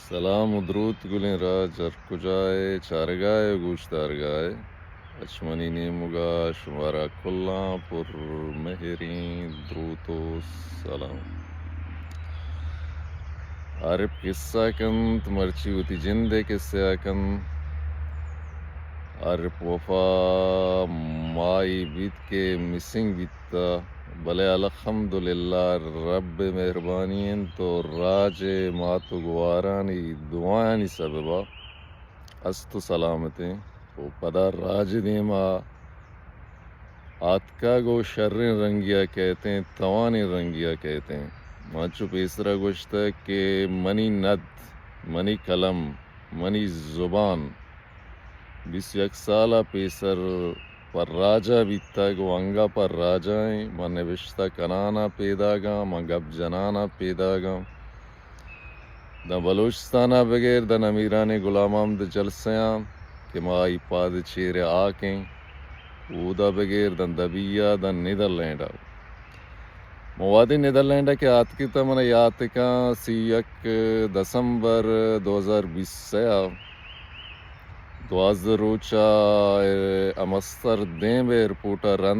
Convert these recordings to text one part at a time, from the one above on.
سلام و درود گلین راج هر کجای چارگاه گوشتارگاه اچمنی نیمگا شمارا کلا پر مهرین درود و سلام عارف قصہ کنت مرچی ہوتی جندے قصہ کن عارف وفا مائی بیت کے مسنگ بیتا بلے الحمدللہ رب مہربانین تو راج ماتو گوارانی دعانی سببا استو سلامتیں وہ پدا راج دیما آتکا گو شرن رنگیا کہتے ہیں توانی رنگیا کہتے ہیں مانچو پیسرا گوشتا کہ منی ند منی قلم منی زبان 21 سالہ پیسر پر راجا بیتا گو انگا پر راجائیں من نوشتہ کنانا پیدا گا من گب جنانا پیدا گا دا بلوچستانہ بغیر دا امیران غلام احمد جلسیاں کہ مائی پاد چیر آکیں اودا بغیر دن دبیا دن نیدرلینڈا موادی نیدرلینڈا کے آتکی تا من یاد کا 1 دسمبر 2020 سیا دواز روچا امستر دیم ایئرپورٹا رن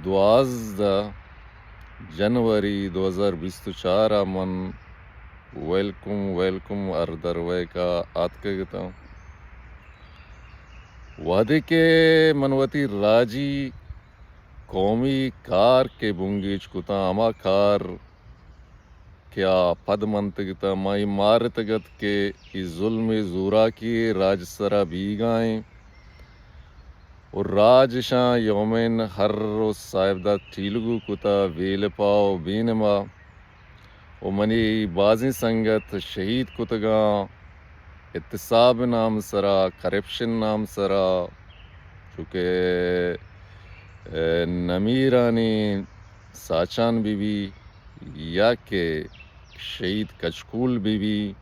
12 جنوری 2024 من ویلکم اردروے کا آتکے گتا وعدے کے منوتی راجی قومی کار کے بنگیچ کتا اما کار کیا پد منتگتا مائی مارتگت کے اس ظلم زورا کی راج سرا بیگائیں اور راج شاں یومین ہر روز صاحب دا ٹیلگو کتا ویل پاؤ بینما و منی بازی سنگت شہید کتگا اتصاب نام سرا کرپشن نام سرا چونکہ نمیرانی ساچان بی بی یا کہ شہید کچکول بی بی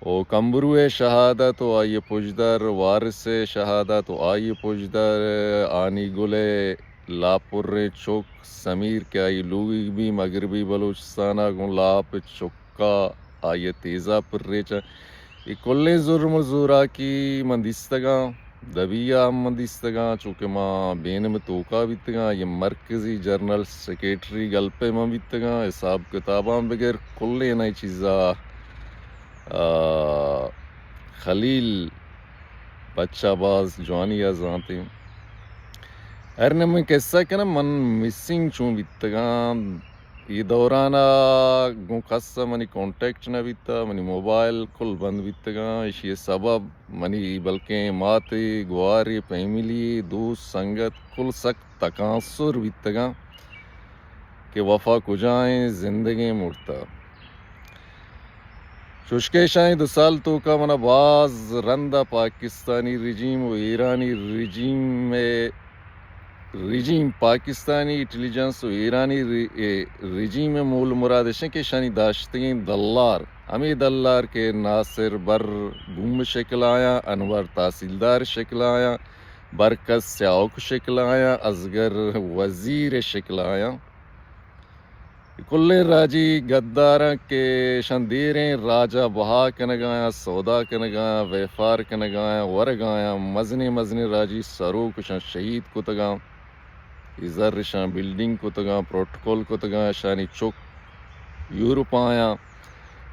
او کمبروے شہادت و آئی پجدر وارث شہادت و آئی پجدر آنی گلے لاپر چوک سمیر کے آئی لوگی بھی مغربی بلوچستانہ گن لاپ چکا آئی تیزہ پر ریچا یہ کلے ظلم زورا کی مندستگا دبیا مندستگا چونکہ ماں بین میں توکا بیتگا یہ مرکزی جرنل سیکیٹری گلپے میں بیتگا حساب کتاباں بغیر کلے نئی چیزا خلیل بچہ باز جوانی ازانتے ارنے میں کیسا کہ نا من مسنگ چون بیتگا یہ دورانا گوں قصہ منی کانٹیکٹ نہ بیتا منی موبائل کل بند بیتگا اسی سبب منی بلکہ ماتی گواری فیملی دوست سنگت کل سخت تکاثر بیتگا کہ وفا کجائیں زندگی مرتا ششکے شاہیں 2 سال تو کا منا باز رندہ پاکستانی رجیم و ایرانی رجیم پاکستانی انٹیلیجنس و ایرانی رجیم مول مرادشیں کہ شانی داشتیں دلار ہمیں دلار کے ناصر بر بوم شکل آیا انور تحصیلدار شکل آیا برکت سیاوک شکل آیا ازگر وزیر شکل آیا کلے راجی گدارہ کے شندیریں راجہ بہا کنگایا سودا کنگایا ویفار کنگایا ورگایا مزنی راجی سروک شان شہید کتگا ازر شان بلڈنگ کتگا پروٹوکول کتگا شانی چوک یورپ آیا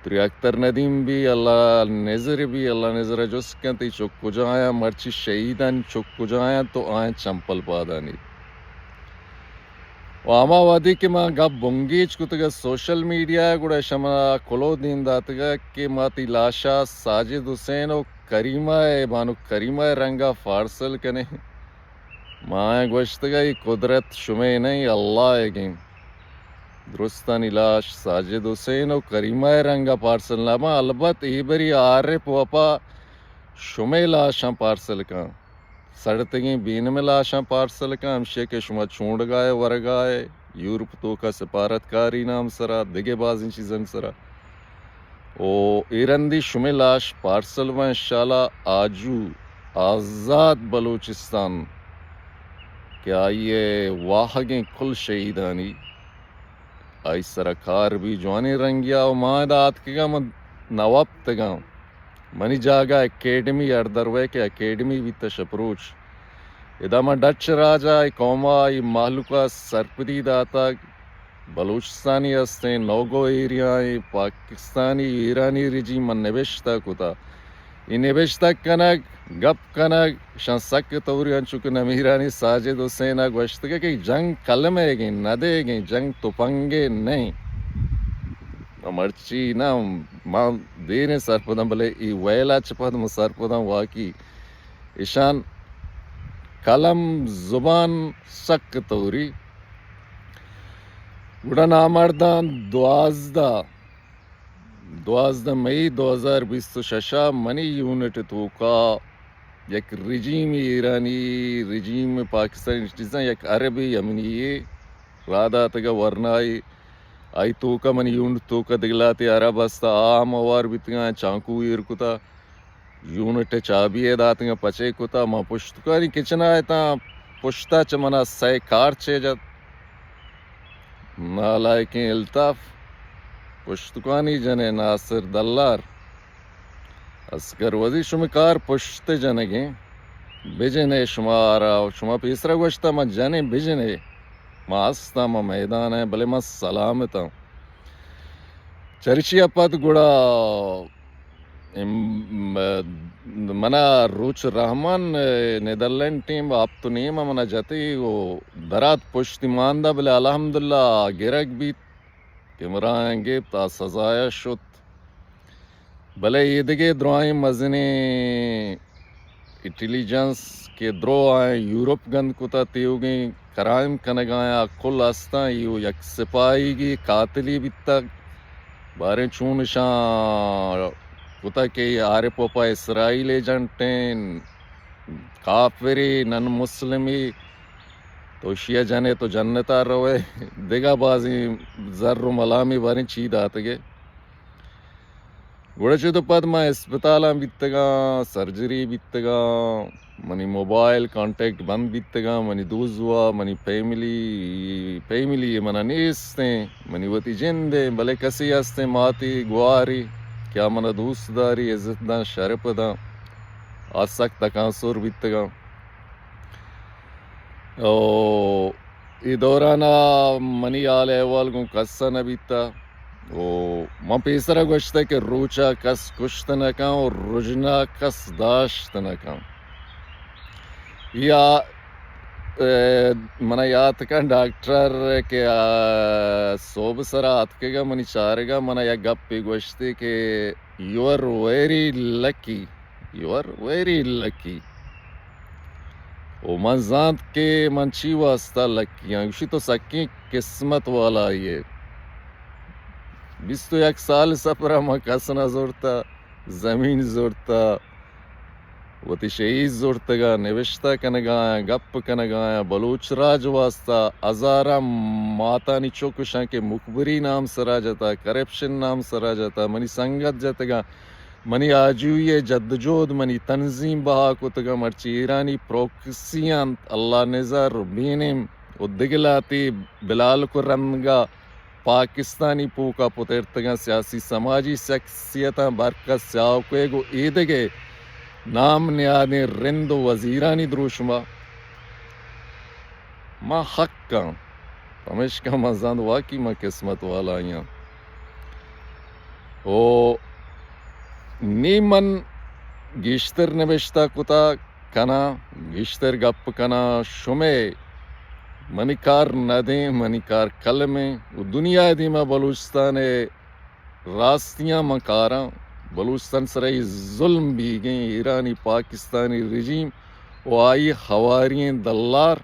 تری اختر ندیم بھی اللہ نظر جس کنتی چوک کجایا مرچی شہیدان چوک کجایا تو آئیں چمپل پادانی واما وادی کہ ماں گا بنگیچ کتگا سوشل میڈیا گوڑا شما کلو دین داتگا کہ ماتی لاشا ساجد حسین و کریمہ رنگا فارسل کنے ماں گوشتگا یہ قدرت شمع نہیں اللہ ہے گیں درستانی لاش ساجد حسین و کریمہ رنگا پارسل ناما البت ایبری عارف وپا شمع لاشاں پارسل کا سڑتگیں بین میں لاشاں پارسل کا ہمشے کے شما چھونڈ گائے ورگائے یورپ تو کا سپارت کاری نام سرا دگے بازی چیزن سرا او ایرندی شمع لاش پارسل و انشاءاللہ آجو آزاد بلوچستان کہ آئیے واحگیں کل شہیدانی آئی سرکار بھی جوانی رنگیا و ماں دا آتکگا من نوابتگاں منی جاگا اکیڈمی اردروے کے اکیڈمی ویتش اپروچ ادامہ ڈچ راجا قوما مالکا سرپدی داتا بلوچستانی ہستے نوگو ایریا پاکستانی ایرانی رجیم من نوشتہ کتا یہ نوشتہ کنگ گپ کنگ شان سک توری انچک نمیرانی ساجد حسین گوشتگا کہ جنگ کلمے گئیں نہ دے گئیں جنگ تپنگے نہیں مرچی نا ماں دینے سرپدم بلے ای ویلا چپدم سرپدم واقعی ایشان کلم زبان سک توری گڑا نامردان دوازدہ مئی 2026 منی یونٹ توکا یک رجیم ایرانی رجیم پاکستانی چیزاں یک عربی یمنی رادا تگا ورنائی آئی توکا منی یونٹ توکا دگلاتی عرب ہستا آم اوار بیتگا چانکو ایر کتا یونٹ چابی داتگا پچے کتا ما پشتکانی کچن آئے تا پشتا چمنا سائے کار چے جات نالائکیں الطاف پشتکانی جنے ناصر دلار اسکر وزی شمکار پشت جنگیں بجنے شمارا شما پیسرا گوشتا ما جنے بجنے ما استا ما میدان ہے بلے ما سلامتا چرچی اپت گڑا منا روچ رحمان نیدرلینڈ ٹیم آپ تو نیم منا جاتی وہ درات پشتی ماندہ بلے الحمدللہ گرک بھی کمرائیں گے تا سزایا شد بلے ایدگے درائیں مزنے انٹیلیجنس کے درو آئیں یورپ گند کتا تیو گئیں کرائم کنگایا کل ہستا یہ یک سپاہی گی قاتلی بھی تک بارے چون شاں کتا کہ آرے پوپا اسرائیل ایجنٹیں کافری نن مسلمی تو شیعہ جنے تو جنتا روے دیگا بازی ذر و ملامی باریں چید آتگے گوڑا چو تو پد ما اسپتالاں بیتگا سرجری بیتگا منی موبائل کانٹیکٹ بند بیتگا منی دوزوا منی پیملی منا نیستیں منی وتی جندے بلے کسی ہستے ماتی گواری کیا منا دوست داری عزت دا شرپ دا آج سک تکانسور بیتگا او ای دورانا منی آل احوال گون قصہ نبیتا او من پیسرا گوشتا کہ روچا کس کشت نکاں اور رجنا کس داشت نکاں یا منا یاد کن ڈاکٹر کے صوب سرا آتکے گا منی چارے گا منا یا گپ پی گوشتے کہ یو آر ویری لکی او من زانت کے من چی واسطہ لکیاں اسی تو سکی قسمت والا یہ 21 سال سفرہ ما کس نہ زورتا زمین زورتا وتی شہید زورتگا نوشتہ کنگایا گپ کنگایا بلوچ راج واسطہ ہزارہ ماتانی چوکشاں کے مخبری نام سرا جاتا کرپشن نام سرا جاتا منی سنگت جتگا منی آجوئی جدجود منی تنظیم بہا کتگا مرچی ایرانی پروکسیاں اللہ نظر بینیم ادگلاتی بلال کو رنگا پاکستانی پوکا پترتگا سیاسی سماجی شخصیتاں برکت سیاوکے گو ایدگے نام نیادیں رند وزیرانی دروشما ما حق کام ہمیش کا مزاند واقعی ما قسمت والا آئیاں او نیمن گیشتر نوشتہ کتا کنا گیشتر گپ کنا شمے منی کار ندیں منی کار کلمیں دنیا دیما بلوچستان راستیاں مکاراں بلوچستان سرائی ظلم بھی گئیں ایرانی پاکستانی رجیم وہ آئی خواریں دلار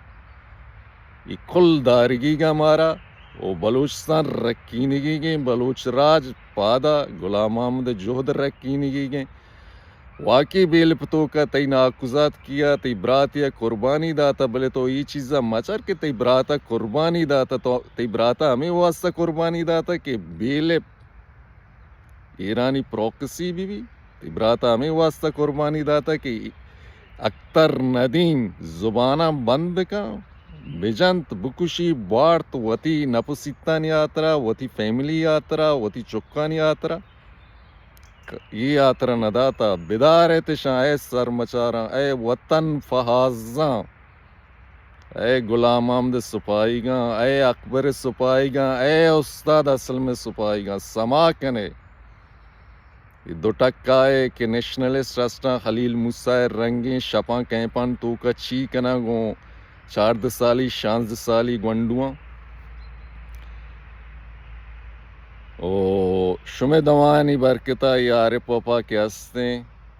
یہ کل دارگی کا مارا وہ بلوچستان رکینگی گئیں بلوچ راج پادا غلام محمد جوہد رکینگی گئیں واقعی بیل پتو کا تی ناکوزات کیا تی براتیا قربانی داتا بلے تو یہ چیزا مچر کہ تی براتا قربانی داتا تو تی براتا ہمیں واسطہ قربانی داتا کہ بیل ایرانی پروکسی بھی تی براتا ہمیں واسطہ قربانی داتا کہ اکتر ندیم زبانہ بند کا بجنت بکشی بارت وتی نپسیتانی آترا وتی فیملی آترا وتی چکانی آترا یہ آتر نداتا بیدار تشاں اے سر مچاراں اے وطن فہازاں اے غلام احمد سپاہی گاں اے اکبر سپاہی گاں اے استاد اصل میں سپاہی گاں سما کنے یہ دو ٹکائے کہ نیشنلسٹ رسٹاں خلیل موسیٰ رنگیں شپاں کیپاں تو کا چی کنا گو 14 سالی 16 سالی گونڈواں او شمع دوانی برکتا یار پاپا کے ہستے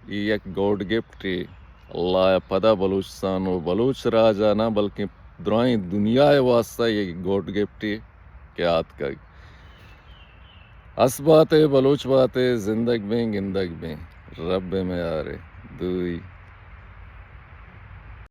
یہ ایک گوڈ گفٹ اللہ پدا بلوچستان و بلوچ راجا نہ بلکہ درائیں دنیا واسطہ یہ گوڈ گفٹ کے ہاتھ کا اس باتیں بلوچ باتیں زندگ بیں گندگ بیں رب میں آرے دوئی